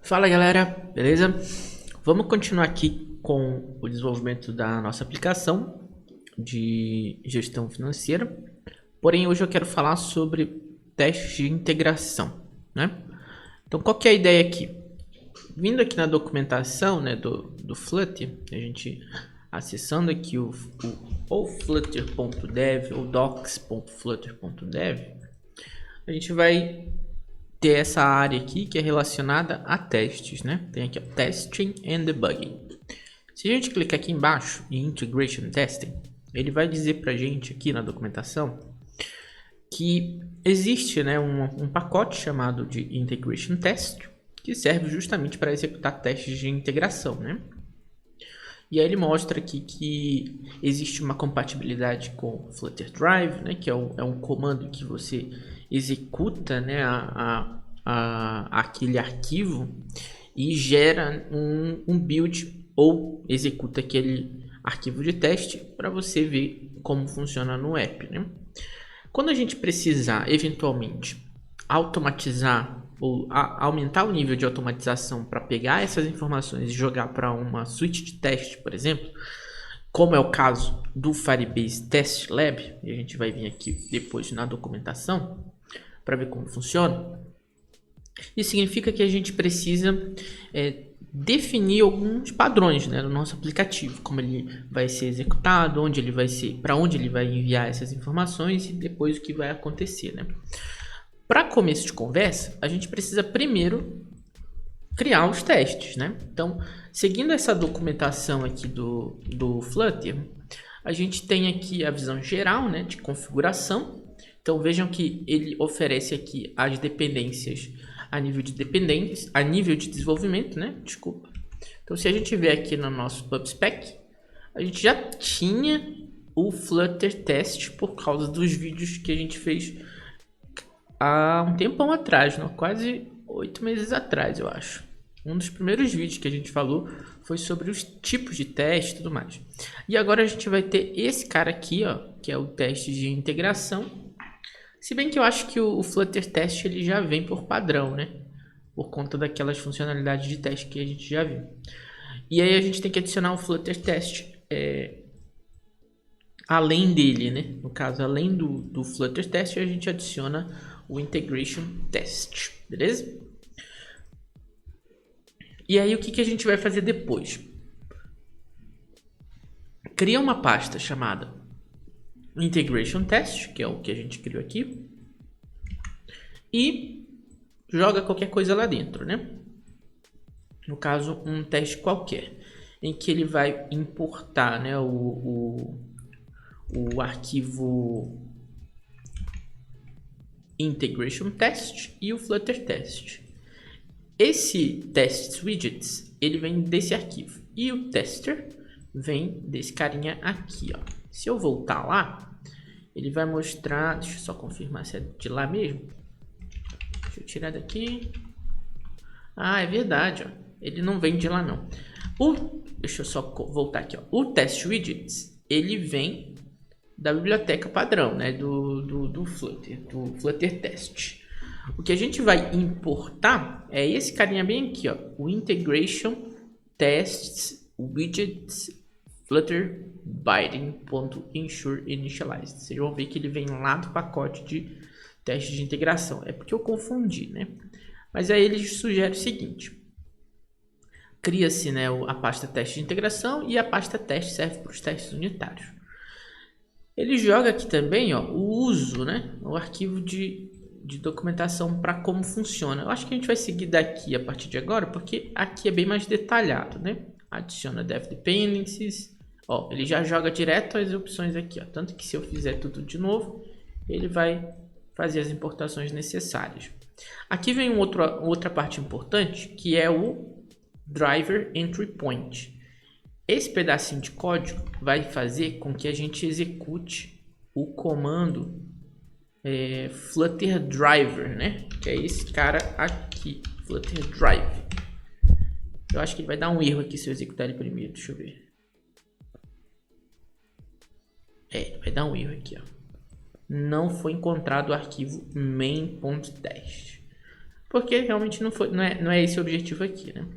Fala galera, beleza? Vamos continuar aqui com o desenvolvimento da nossa aplicação de gestão financeira. Porém, hoje eu quero falar sobre testes de integração, né? Então, qual que é a ideia aqui? Vindo aqui na documentação, né, do Flutter, a gente acessando aqui ou flutter.dev ou docs.flutter.dev, a gente vai ter essa área aqui que é relacionada a testes, né? Tem aqui ó, Testing and Debugging. Se a gente clicar aqui embaixo em Integration Testing, ele vai dizer para a gente aqui na documentação que existe, né, um pacote chamado de Integration Test que serve justamente para executar testes de integração, né? E aí ele mostra aqui que existe uma compatibilidade com Flutter Drive, né, que é um comando que você executa, né, aquele arquivo e gera um build ou executa aquele arquivo de teste para você ver como funciona no app, né? Quando a gente precisar eventualmente automatizar ou aumentar o nível de automatização para pegar essas informações e jogar para uma suite de teste, por exemplo, como é o caso do Firebase Test Lab, e a gente vai vir aqui depois na documentação para ver como funciona. Isso significa que a gente precisa definir alguns padrões, né, no nosso aplicativo, como ele vai ser executado, onde ele vai ser, para onde ele vai enviar essas informações e depois o que vai acontecer, né? Para começo de conversa, a gente precisa primeiro criar os testes, né? Então, seguindo essa documentação aqui do Flutter, a gente tem aqui a visão geral, né, de configuração. Então, vejam que ele oferece aqui as dependências a nível de desenvolvimento, né? Desculpa. Então, se a gente ver aqui no nosso PubSpec, a gente já tinha o Flutter Test por causa dos vídeos que a gente fez há um tempão atrás, não? Quase 8 meses atrás, eu acho. Um dos primeiros vídeos que a gente falou foi sobre os tipos de teste e tudo mais. E agora a gente vai ter esse cara aqui, ó, que é o teste de integração. Se bem que eu acho que o Flutter Test ele já vem por padrão, né? Por conta daquelas funcionalidades de teste que a gente já viu. E aí a gente tem que adicionar o Flutter Test além dele, né? No caso, além do Flutter Test, a gente adiciona o Integration Test, beleza? E aí o que a gente vai fazer depois? Cria uma pasta chamada Integration Test, que é o que a gente criou aqui, e joga qualquer coisa lá dentro, né? No caso, um teste qualquer, em que ele vai importar, né, o arquivo Integration Test e o Flutter Test. Esse test widgets ele vem desse arquivo e o tester vem desse carinha aqui, ó. Se eu voltar lá, ele vai mostrar, deixa eu só confirmar se é de lá mesmo. Deixa eu tirar daqui. Ah, é verdade, ó. Ele não vem de lá não. Deixa eu só voltar aqui, ó. O test widgets ele vem da biblioteca padrão, né, do Flutter Test. O que a gente vai importar é esse carinha bem aqui, ó, o Integration Tests Widgets Flutter Binding.ensure Initialized. Vocês vão ver que ele vem lá do pacote de teste de integração. É porque eu confundi, né? Mas aí ele sugere o seguinte: cria-se, né, a pasta teste de integração e a pasta teste serve para os testes unitários. Ele joga aqui também, ó, o uso, né, o arquivo de documentação para como funciona. Eu acho que a gente vai seguir daqui a partir de agora, porque aqui é bem mais detalhado, né? Adiciona dev dependencies. Ó, ele já joga direto as opções aqui, ó. Tanto que se eu fizer tudo de novo, ele vai fazer as importações necessárias. Aqui vem outra parte importante, que é o driver entry point. Esse pedacinho de código vai fazer com que a gente execute o comando Flutter Driver, né? Que é esse cara aqui, Flutter Drive. Eu acho que ele vai dar um erro aqui se eu executar ele primeiro, deixa eu ver. Vai dar um erro aqui, ó. Não foi encontrado o arquivo main.test. porque realmente não é esse o objetivo aqui, né?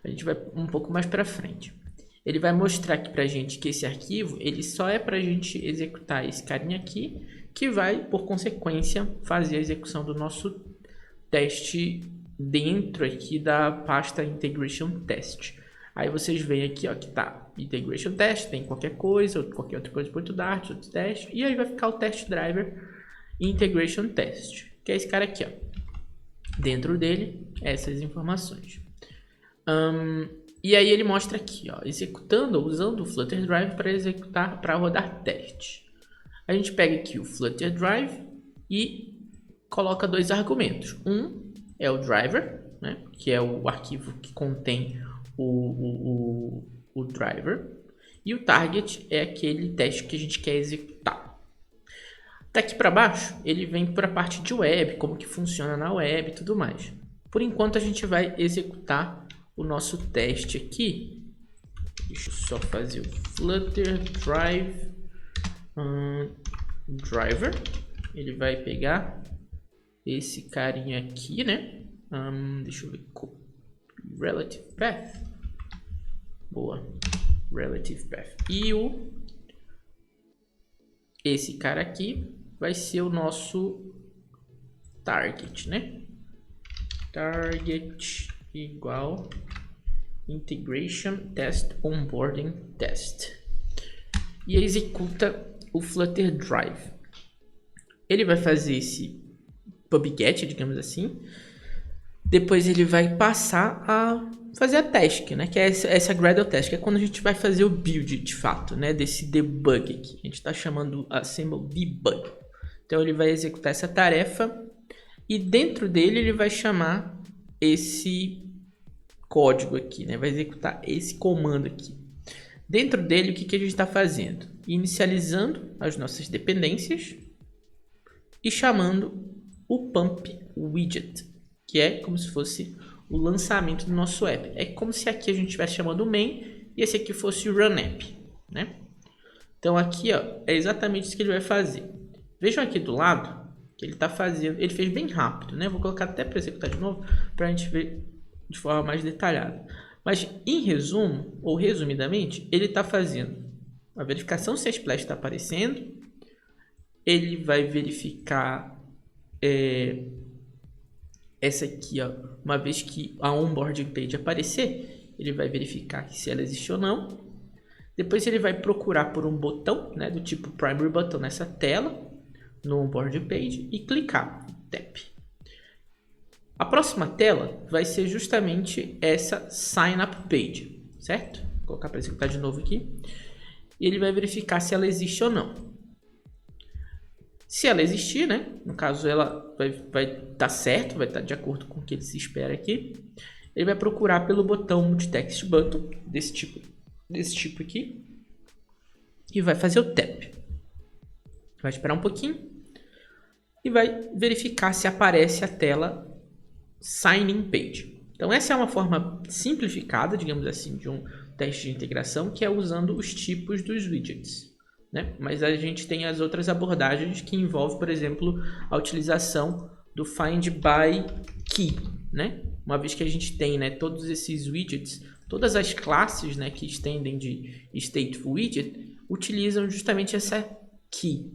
A gente vai um pouco mais para frente. Ele vai mostrar aqui pra gente que esse arquivo, ele só é pra gente executar esse carinha aqui, que vai, por consequência, fazer a execução do nosso teste dentro aqui da pasta Integration Test. Aí vocês veem aqui, ó, que tá Integration Test, tem qualquer coisa, ou qualquer outra coisa, .dart, outro teste, e aí vai ficar o Test Driver Integration Test, que é esse cara aqui, ó. Dentro dele, essas informações. E aí ele mostra aqui, ó, executando, usando o Flutter Drive para executar, para rodar teste. A gente pega aqui o Flutter Drive e coloca dois argumentos. Um é o driver, né, que é o arquivo que contém o driver. E o target é aquele teste que a gente quer executar. Daqui para baixo, ele vem para a parte de web, como que funciona na web e tudo mais. Por enquanto, a gente vai executar o nosso teste aqui. Deixa eu só fazer o Flutter Drive Driver. Ele vai pegar esse carinha aqui, né? Deixa eu ver. Relative Path. Boa. Relative Path. E esse cara aqui vai ser o nosso target, né? Target igual Integration Test Onboarding Test. E executa o Flutter Drive. Ele vai fazer esse pubget, digamos assim. Depois ele vai passar a fazer a task, né? Que é essa Gradle Task, que é quando a gente vai fazer o build de fato, né? Desse debug aqui. A gente está chamando Assemble Debug. Então ele vai executar essa tarefa e dentro dele ele vai chamar esse código aqui, né? Vai executar esse comando aqui. Dentro dele, o que a gente está fazendo? Inicializando as nossas dependências e chamando o Pump Widget, que é como se fosse o lançamento do nosso app. É como se aqui a gente estivesse chamando o main e esse aqui fosse o run app, né? Então aqui, ó, é exatamente isso que ele vai fazer. Vejam aqui do lado que ele está fazendo. Ele fez bem rápido, né? Vou colocar até para executar de novo para a gente ver de forma mais detalhada. Mas em resumo, ou resumidamente, ele está fazendo a verificação se a splash está aparecendo. Ele vai verificar essa aqui, ó, uma vez que a onboarding page aparecer, ele vai verificar se ela existe ou não. Depois ele vai procurar por um botão, né, do tipo primary button nessa tela, no onboarding page, e clicar tap. A próxima tela vai ser justamente essa sign up page, certo? Vou colocar para executar de novo aqui. E ele vai verificar se ela existe ou não. Se ela existir, né? No caso, ela vai estar certo, vai estar de acordo com o que ele se espera aqui. Ele vai procurar pelo botão multitext button desse tipo aqui e vai fazer o tap. Vai esperar um pouquinho e vai verificar se aparece a tela sign in page. Então essa é uma forma simplificada, digamos assim, de um teste de integração, que é usando os tipos dos widgets, né? Mas a gente tem as outras abordagens que envolvem, por exemplo, a utilização do find by key, né? Uma vez que a gente tem, né, todos esses widgets, todas as classes, né, que estendem de stateful widget utilizam justamente essa key,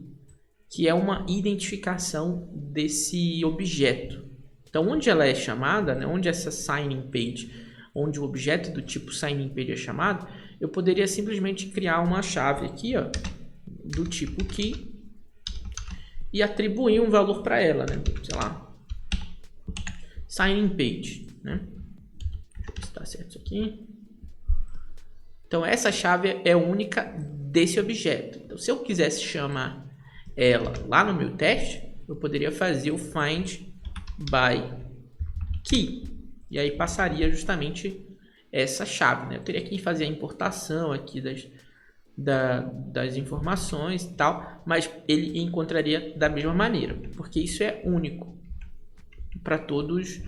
que é uma identificação desse objeto. Então, onde ela é chamada, né, onde essa sign-in page, onde o objeto do tipo sign-in page é chamado, eu poderia simplesmente criar uma chave aqui, ó, do tipo key e atribuir um valor para ela, né? Sei lá, sign-in page, né? Deixa eu ver se está certo isso aqui. Então, essa chave é única desse objeto. Então, se eu quisesse chamar ela lá no meu teste, eu poderia fazer o find by key. E aí passaria justamente essa chave, né? Eu teria que fazer a importação aqui das informações e tal, mas ele encontraria da mesma maneira, porque isso é único para todos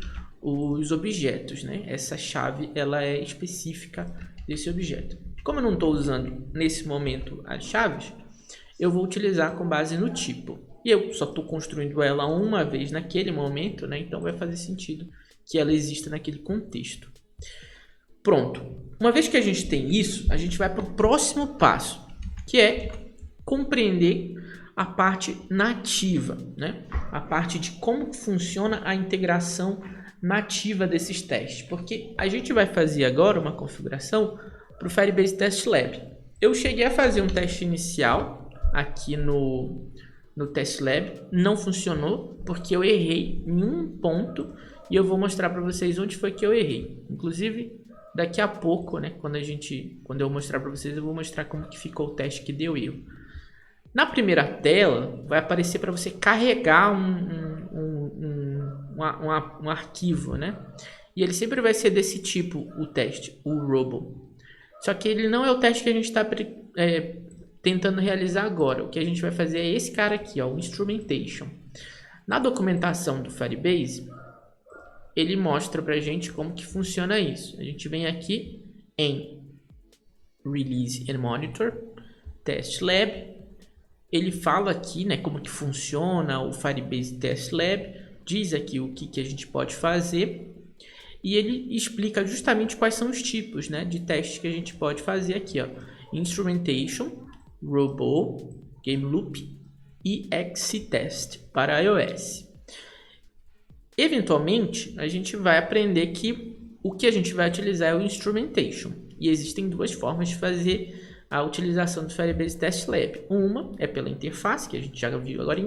os objetos, né? Essa chave ela é específica desse objeto. Como eu não estou usando nesse momento as chaves, eu vou utilizar com base no tipo. e eu só estou construindo ela uma vez naquele momento, né? Então vai fazer sentido que ela exista naquele contexto. Pronto. Uma vez que a gente tem isso, a gente vai para o próximo passo, que é compreender a parte nativa, né? A parte de como funciona a integração nativa desses testes, porque a gente vai fazer agora uma configuração para o Firebase Test Lab. Eu cheguei a fazer um teste inicial aqui no Test Lab, não funcionou porque eu errei em um ponto e eu vou mostrar para vocês onde foi que eu errei. Inclusive, daqui a pouco, né, quando eu mostrar para vocês, eu vou mostrar como que ficou o teste que deu erro. Na primeira tela, vai aparecer para você carregar um arquivo, né? E ele sempre vai ser desse tipo, o teste, o Robo. Só que ele não é o teste que a gente está tentando realizar agora. O que a gente vai fazer é esse cara aqui, ó, o Instrumentation. Na documentação do Firebase, ele mostra para a gente como que funciona isso. A gente vem aqui em Release and Monitor, Test Lab. Ele fala aqui, né, como que funciona o Firebase Test Lab, diz aqui o que a gente pode fazer e ele explica justamente quais são os tipos, né, de testes que a gente pode fazer aqui, ó. Instrumentation, Robo, Game Loop e XCTest para iOS. Eventualmente, a gente vai aprender que o que a gente vai utilizar é o Instrumentation e existem duas formas de fazer a utilização do Firebase Test Lab. Uma é pela interface, que a gente já viu agora,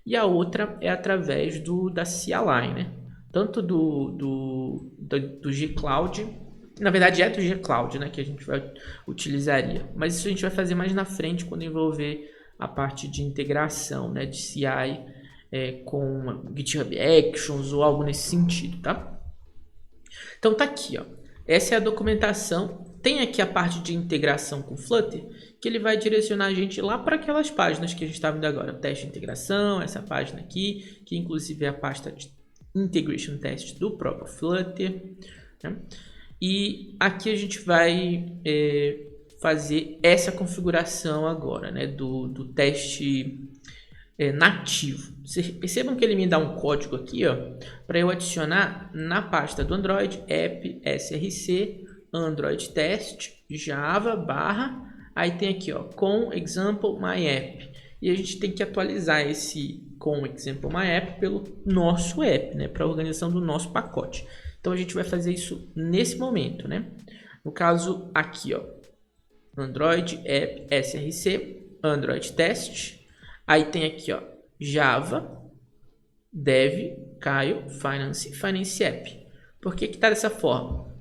e a outra é através da CLI, né? Tanto do G-Cloud, na verdade é do G-Cloud, né, que a gente utilizaria, mas isso a gente vai fazer mais na frente quando envolver a parte de integração, né, de CI com GitHub Actions ou algo nesse sentido, tá? Então tá aqui, ó. Essa é a documentação. Tem aqui a parte de integração com Flutter, que ele vai direcionar a gente lá para aquelas páginas que a gente está vendo agora. O teste de integração, essa página aqui, que inclusive é a pasta de Integration Test do próprio Flutter, né? E aqui a gente vai fazer essa configuração agora, né, do teste nativo. Vocês percebam que ele me dá um código aqui, para eu adicionar na pasta do Android, app src Android Test Java / aí tem aqui, ó, com example my app, e a gente tem que atualizar esse com example my app pelo nosso app, né, para a organização do nosso pacote. Então a gente vai fazer isso nesse momento, né? No caso aqui, ó, Android app src Android Test, aí tem aqui, ó, Java Dev Caio Finance App. Por que tá dessa forma?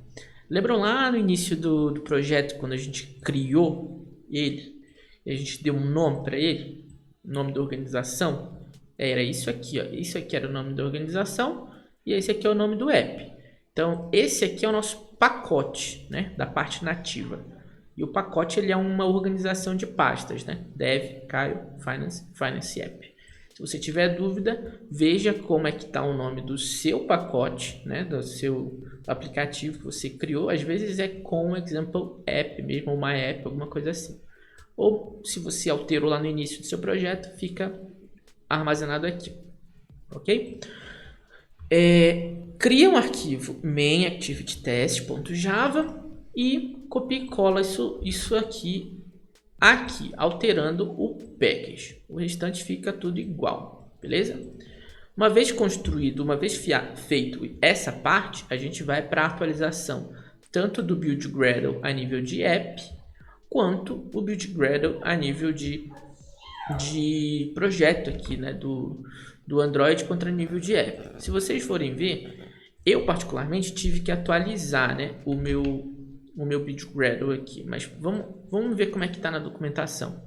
Lembram lá no início do projeto, quando a gente criou ele, e a gente deu um nome para ele, o nome da organização? Era isso aqui, ó. Isso aqui era o nome da organização e esse aqui é o nome do app. Então, esse aqui é o nosso pacote, né, da parte nativa. E o pacote ele é uma organização de pastas, né? Dev, Caio, Finance App. Se você tiver dúvida, veja como é que está o nome do seu pacote, né, do seu aplicativo que você criou. Às vezes é com example app mesmo, ou my app, alguma coisa assim. Ou se você alterou lá no início do seu projeto, fica armazenado aqui, ok? Cria um arquivo main_activity_test.java e copia e cola isso aqui, alterando o package. O restante fica tudo igual, beleza? Uma vez construído, uma vez feito essa parte, a gente vai para a atualização tanto do build Gradle a nível de app, quanto o build Gradle a nível de projeto aqui, né, do Android contra nível de app. Se vocês forem ver, eu particularmente tive que atualizar, né, o meu build Gradle aqui, mas vamos ver como é que está na documentação.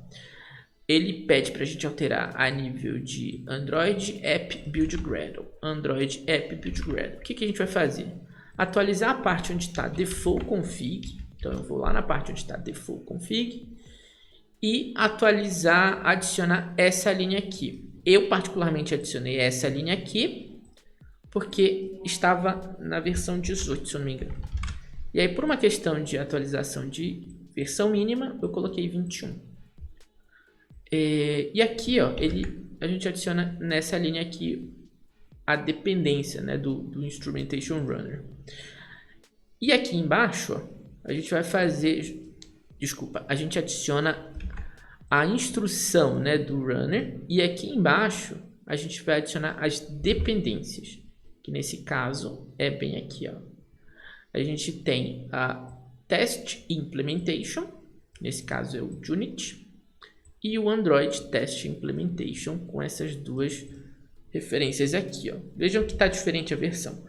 Ele pede para a gente alterar a nível de Android App Build Gradle. Android App Build Gradle. O que a gente vai fazer? Atualizar a parte onde está Default Config. Então eu vou lá na parte onde está Default Config e adicionar essa linha aqui. Eu particularmente adicionei essa linha aqui porque estava na versão 18, se eu não me engano. E aí, por uma questão de atualização de versão mínima, eu coloquei 21. E aqui, ó, ele a gente adiciona nessa linha aqui a dependência, né, do Instrumentation Runner. E aqui embaixo, ó, a gente vai fazer, a gente adiciona a instrução, né, do runner, e aqui embaixo a gente vai adicionar as dependências, que nesse caso é bem aqui, ó. A gente tem a Test Implementation, nesse caso é o Unit, e o Android Test Implementation, com essas duas referências aqui, ó. Vejam que está diferente a versão,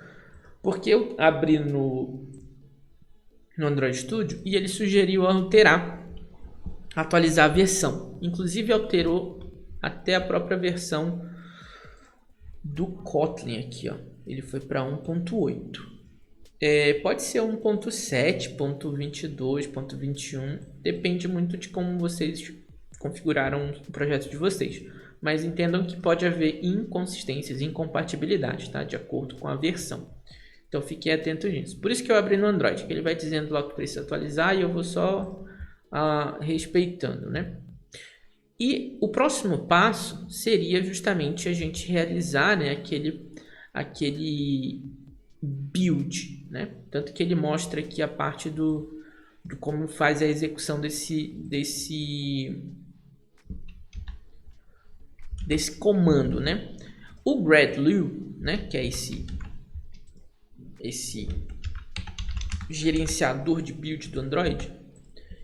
porque eu abri no Android Studio e ele sugeriu atualizar a versão. Inclusive alterou até a própria versão do Kotlin aqui, ó. Ele foi para 1.8. Pode ser 1.7, 1.22, 1.21. Depende muito de como vocês configuraram o projeto de vocês. Mas entendam que pode haver inconsistências, incompatibilidades, tá? De acordo com a versão. Então fiquem atentos nisso. Por isso que eu abri no Android, que ele vai dizendo lá que precisa atualizar e eu vou só respeitando, né? E o próximo passo seria justamente a gente realizar, né, aquele build, né? Tanto que ele mostra aqui a parte do como faz a execução desse comando, né? O Gradle, né, que é esse gerenciador de build do Android,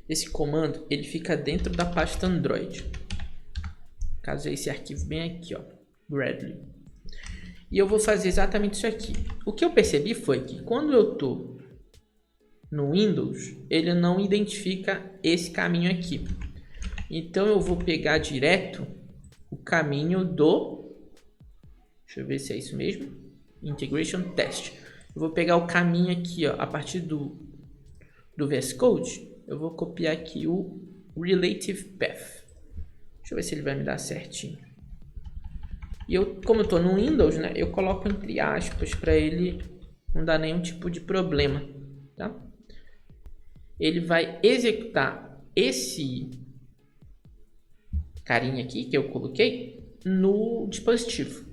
esse comando ele fica dentro da pasta Android. No caso é esse arquivo bem aqui, ó, Gradle. E eu vou fazer exatamente isso aqui. O que eu percebi foi que quando eu tô no Windows, ele não identifica esse caminho aqui. Então eu vou pegar direto o caminho deixa eu ver se é isso mesmo, Integration Test. Eu vou pegar o caminho aqui, ó, a partir do VS Code, eu vou copiar aqui o Relative Path. Deixa eu ver se ele vai me dar certinho. E como eu estou no Windows, né, eu coloco entre aspas para ele não dar nenhum tipo de problema, tá? Ele vai executar esse carinha aqui que eu coloquei no dispositivo.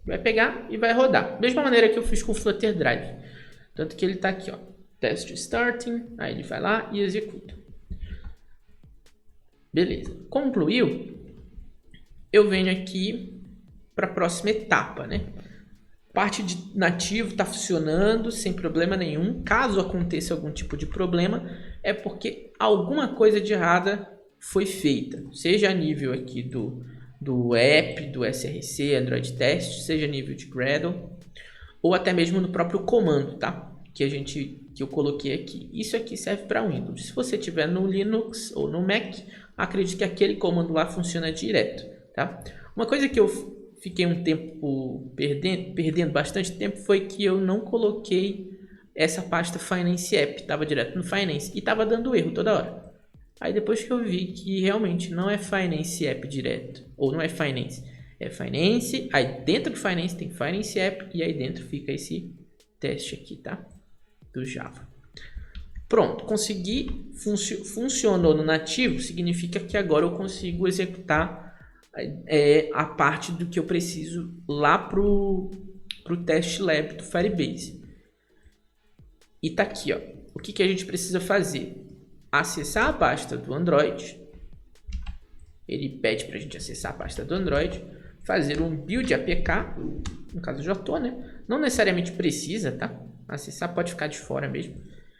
Vai pegar e vai rodar. Mesma maneira que eu fiz com o Flutter Drive. Tanto que ele está aqui, ó, Test Starting, aí ele vai lá e executa. Beleza. Concluiu. Eu venho aqui para a próxima etapa, né? Parte de nativo está funcionando sem problema nenhum. Caso aconteça algum tipo de problema, é porque alguma coisa de errada foi feita. Seja a nível aqui do app, do SRC, Android Test, seja a nível de Gradle, ou até mesmo no próprio comando, tá? Que eu coloquei aqui. Isso aqui serve para Windows. Se você tiver no Linux ou no Mac, acredito que aquele comando lá funciona direto, tá? Uma coisa que eu fiquei um tempo perdendo bastante tempo foi que eu não coloquei essa pasta Finance App, estava direto no Finance e estava dando erro toda hora. Aí depois que eu vi que realmente não é Finance App direto, ou não é Finance, é Finance, aí dentro do Finance tem Finance App e aí dentro fica esse teste aqui, tá? Do Java. Pronto, consegui, funcionou no nativo, significa que agora eu consigo executar a parte do que eu preciso lá pro Test Lab do Firebase. E tá aqui, ó. O que a gente precisa fazer? Acessar a pasta do Android. Ele pede para a gente acessar a pasta do Android, fazer um build APK, no caso eu já tô, né? Não necessariamente precisa, tá? Acessar pode ficar de fora mesmo.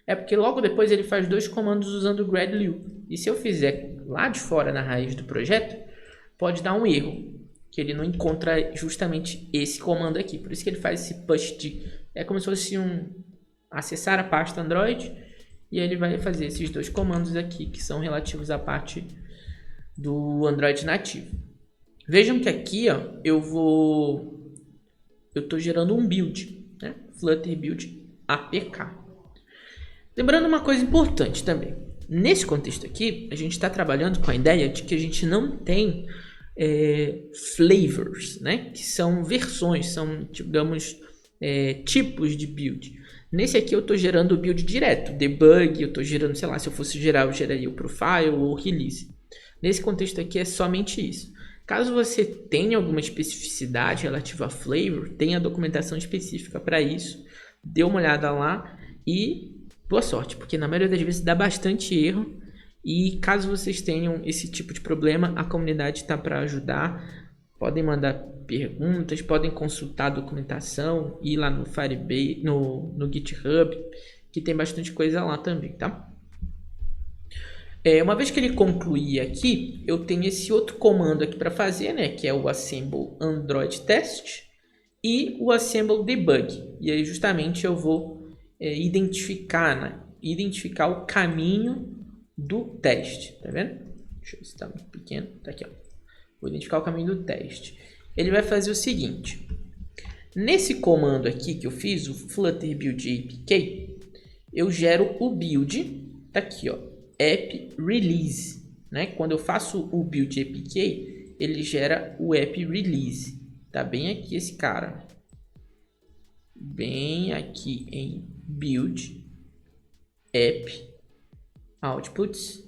É porque logo depois ele faz dois comandos usando o Gradle. E se eu fizer lá de fora na raiz do projeto, pode dar um erro, que ele não encontra justamente esse comando aqui. Por isso que ele faz esse push é como se fosse acessar a pasta Android, e aí ele vai fazer esses dois comandos aqui, que são relativos à parte do Android nativo. Vejam que aqui, ó, eu estou gerando um build, né? Flutter Build APK. Lembrando uma coisa importante também. Nesse contexto aqui, a gente está trabalhando com a ideia de que a gente não tem flavors, né? Que são versões, são, digamos, tipos de build. Nesse aqui eu estou gerando o build direto, debug, eu estou gerando, sei lá, se eu fosse gerar, eu geraria o profile ou o release. Nesse contexto aqui é somente isso. Caso você tenha alguma especificidade relativa a flavor, tem a documentação específica para isso. Dê uma olhada lá e boa sorte, porque na maioria das vezes dá bastante erro. E caso vocês tenham esse tipo de problema, a comunidade está para ajudar. Podem mandar perguntas, podem consultar a documentação, ir lá no Firebase, no GitHub, que tem bastante coisa lá também, tá? Uma vez que ele concluir aqui, eu tenho esse outro comando aqui para fazer, né? Que é o assemble Android test e o assemble debug. E aí justamente eu vou identificar o caminho do teste, tá vendo? Deixa eu ver se está muito pequeno, tá aqui, ó. Vou identificar o caminho do teste. Ele vai fazer o seguinte: nesse comando aqui que eu fiz, o Flutter Build APK, eu gero o build, tá aqui, ó, app release, né? Quando eu faço o build APK, ele gera o app release. Tá bem aqui esse cara. Bem aqui em build app outputs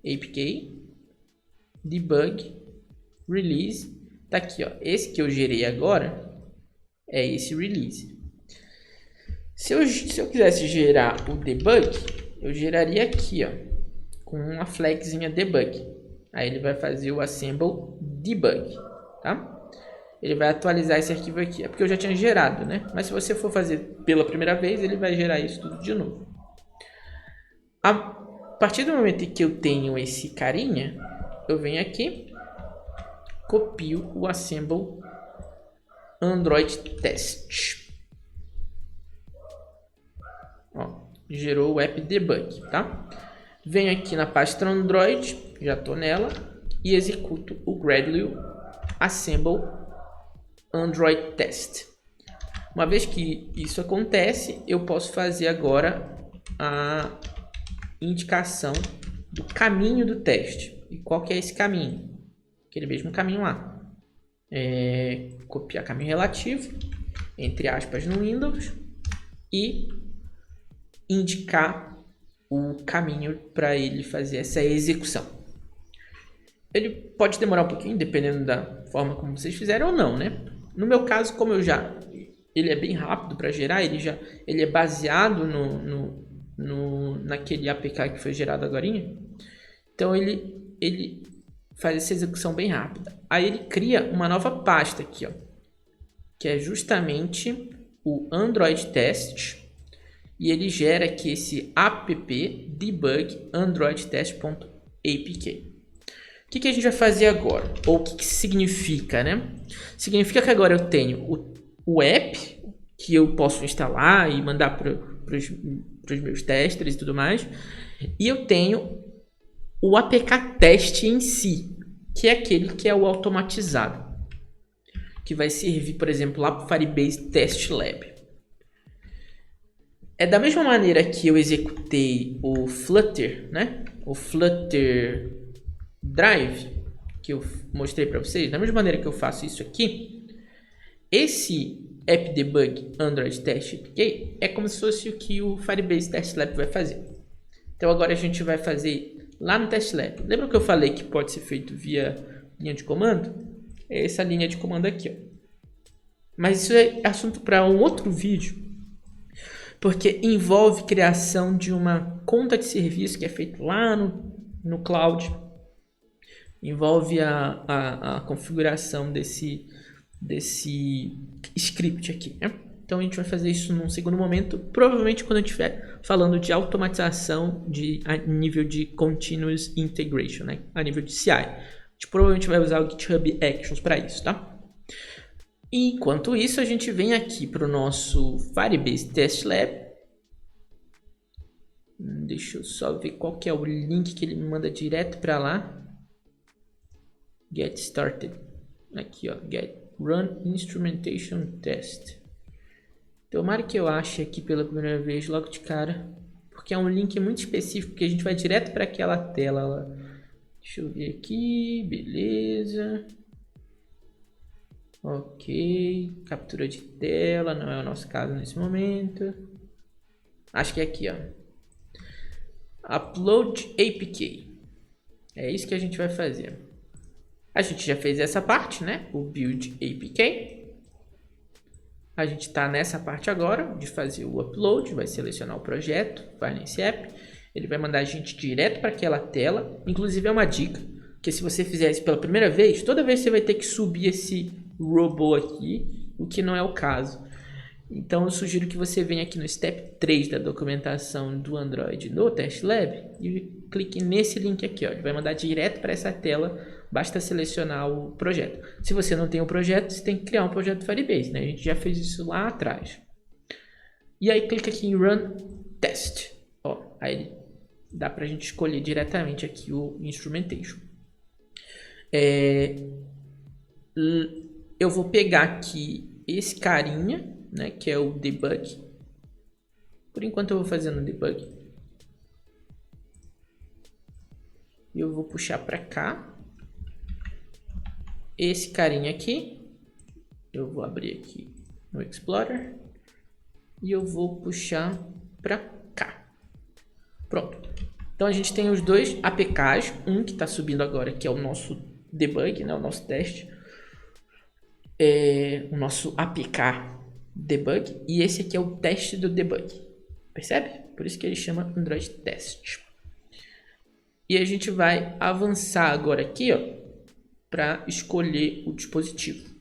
APK debug release. Tá aqui, ó. Esse que eu gerei agora é esse release. Se eu quisesse gerar o debug, eu geraria aqui, ó, com uma flagzinha debug. Aí ele vai fazer o assemble debug, tá? Ele vai atualizar esse arquivo aqui. É porque eu já tinha gerado, né? Mas se você for fazer pela primeira vez, ele vai gerar isso tudo de novo. A partir do momento em que eu tenho esse carinha, eu venho aqui, copio o assemble Android test. Ó, gerou o app debug, tá? Venho aqui na pasta Android, já estou nela, e executo o Gradle assemble Android test. Uma vez que isso acontece, eu posso fazer agora a indicação do caminho do teste. E qual que é esse caminho? Aquele mesmo caminho lá. Copiar caminho relativo, entre aspas, no Windows, e indicar o caminho para ele fazer essa execução. Ele pode demorar um pouquinho, dependendo da forma como vocês fizeram ou não, né? No meu caso, como ele é bem rápido para gerar, ele é baseado naquele APK que foi gerado agora. Então ele faz essa execução bem rápida. Aí ele cria uma nova pasta aqui, ó, que é justamente o Android test, e ele gera aqui esse app debug android test.apk. O que a gente vai fazer agora? Ou o que significa, né? Significa que agora eu tenho o app que eu posso instalar e mandar para os meus testers e tudo mais. E eu tenho o APK test em si, que é aquele que é o automatizado, que vai servir, por exemplo, lá para o Firebase Test Lab. É da mesma maneira que eu executei o Flutter, né? O Flutter Drive, que eu mostrei para vocês, da mesma maneira que eu faço isso aqui, esse app debug Android test APK é como se fosse o que o Firebase Test Lab vai fazer. Então agora a gente vai fazer lá no Test Lab. Lembra que eu falei que pode ser feito via linha de comando? É essa linha de comando aqui, ó. Mas isso é assunto para um outro vídeo, porque envolve criação de uma conta de serviço que é feito lá no cloud. Envolve a configuração desse script aqui, né? Então a gente vai fazer isso num segundo momento, provavelmente quando eu estiver falando de automatização a nível de Continuous Integration, né? A nível de CI. A gente provavelmente vai usar o GitHub Actions para isso, tá? Enquanto isso, a gente vem aqui para o nosso Firebase Test Lab. Deixa eu só ver qual que é o link que ele me manda direto para lá. Get started. Aqui, ó. Get run instrumentation test. Tomara que eu ache aqui pela primeira vez logo de cara, porque é um link muito específico que a gente vai direto para aquela tela lá. Deixa eu ver aqui. Beleza. Ok. Captura de tela. Não é o nosso caso nesse momento. Acho que é aqui, ó. Upload APK. É isso que a gente vai fazer. A gente já fez essa parte, né? O build APK. A gente está nessa parte agora de fazer o upload. Vai selecionar o projeto, vai nesse app. Ele vai mandar a gente direto para aquela tela. Inclusive é uma dica, que se você fizer isso pela primeira vez, toda vez você vai ter que subir esse robô aqui, o que não é o caso. Então eu sugiro que você venha aqui no Step 3 da documentação do Android no Test Lab e clique nesse link aqui, ó. Ele vai mandar direto para essa tela, basta selecionar o projeto. Se você não tem o projeto, você tem que criar um projeto Firebase, né? A gente já fez isso lá atrás. E aí clica aqui em Run Test. Ó, aí dá para a gente escolher diretamente aqui o Instrumentation. Eu vou pegar aqui esse carinha, né, que é o debug. Por enquanto eu vou fazer no debug. E eu vou puxar para cá. Esse carinha aqui, eu vou abrir aqui no Explorer. E eu vou puxar para cá. Pronto. Então a gente tem os dois APKs. Um que está subindo agora, que é o nosso debug, né, o nosso teste. O nosso APK debug, e esse aqui é o teste do debug, percebe? Por isso que ele chama Android Test. E a gente vai avançar agora aqui, ó, para escolher o dispositivo.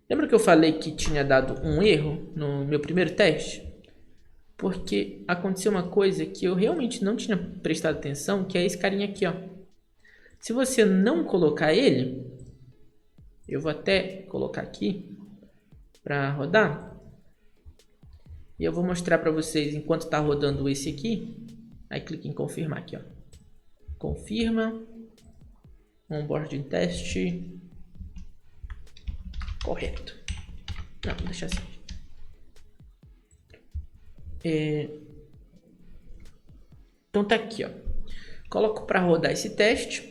Lembra que eu falei que tinha dado um erro no meu primeiro teste? Porque aconteceu uma coisa que eu realmente não tinha prestado atenção, que é esse carinha aqui, ó. Se você não colocar ele, eu vou até colocar aqui para rodar. E eu vou mostrar para vocês enquanto está rodando esse aqui. Aí clique em confirmar aqui, ó. Confirma. Onboarding teste. Correto. Não, vou deixar assim. Então tá aqui, ó. Coloco para rodar esse teste.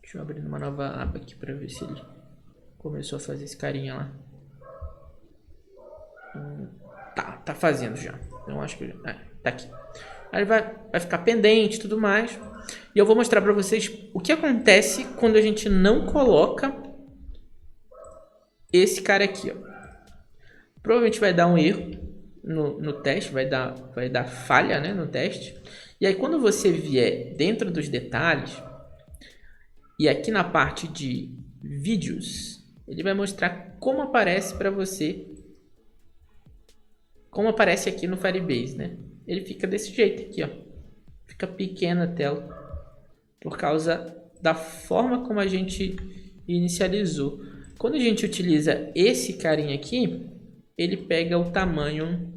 Deixa eu abrir uma nova aba aqui para ver se ele começou a fazer esse carinha lá. Tá fazendo já. Eu acho que tá aqui. Aí vai ficar pendente e tudo mais. E eu vou mostrar para vocês o que acontece quando a gente não coloca esse cara aqui, ó. Provavelmente vai dar um erro no teste, vai dar falha, né, no teste. E aí quando você vier dentro dos detalhes e aqui na parte de vídeos, ele vai mostrar como aparece para você, como aparece aqui no Firebase, né? Ele fica desse jeito aqui, ó. Fica pequena a tela por causa da forma como a gente inicializou. Quando a gente utiliza esse carinha aqui, ele pega o tamanho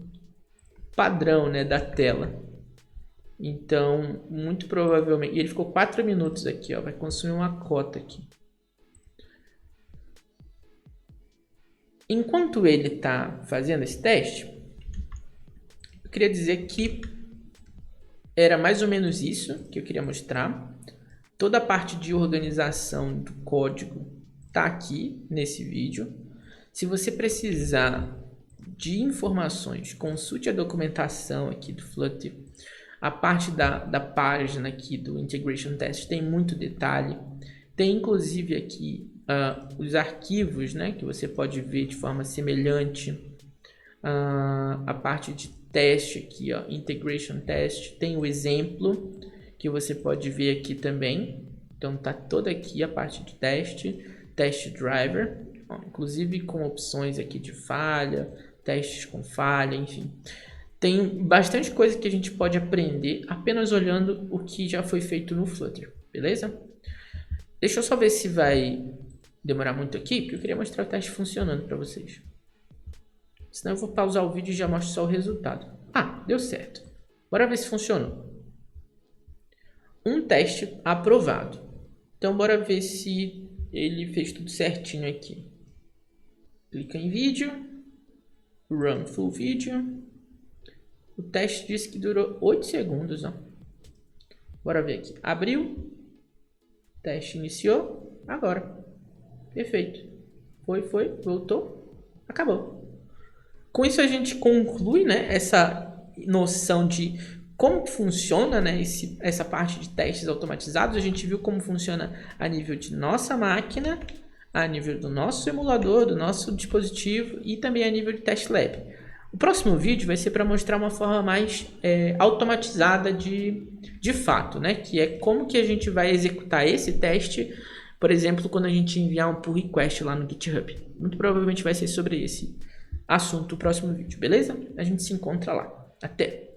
padrão, né, da tela. Então, muito provavelmente... E ele ficou 4 minutos aqui, ó. Vai consumir uma cota aqui. Enquanto ele está fazendo esse teste, eu queria dizer que era mais ou menos isso que eu queria mostrar. Toda a parte de organização do código está aqui nesse vídeo. Se você precisar de informações, consulte a documentação aqui do Flutter. A parte da página aqui do Integration Test tem muito detalhe. Tem inclusive aqui os arquivos, né, que você pode ver de forma semelhante. A parte de teste aqui, ó, Integration Test. Tem o exemplo que você pode ver aqui também. Então tá toda aqui a parte de teste. Test Driver, ó, inclusive com opções aqui de falha, testes com falha, enfim. Tem bastante coisa que a gente pode aprender apenas olhando o que já foi feito no Flutter, beleza? Deixa eu só ver se vai demorar muito aqui, porque eu queria mostrar o teste funcionando para vocês. Senão eu vou pausar o vídeo e já mostro só o resultado. Ah, deu certo. Bora ver se funcionou. Um teste aprovado. Então bora ver se ele fez tudo certinho aqui. Clica em vídeo. Run full video. O teste disse que durou 8 segundos. Ó. Bora ver aqui. Abriu. Teste iniciou. Agora. Perfeito. Foi. Voltou. Acabou. Com isso a gente conclui, né, essa noção de como funciona, né, essa parte de testes automatizados. A gente viu como funciona a nível de nossa máquina, a nível do nosso emulador, do nosso dispositivo e também a nível de test lab. O próximo vídeo vai ser para mostrar uma forma mais automatizada de fato, né, que é como que a gente vai executar esse teste, por exemplo, quando a gente enviar um pull request lá no GitHub. Muito provavelmente vai ser sobre esse assunto o próximo vídeo, beleza? A gente se encontra lá. Até!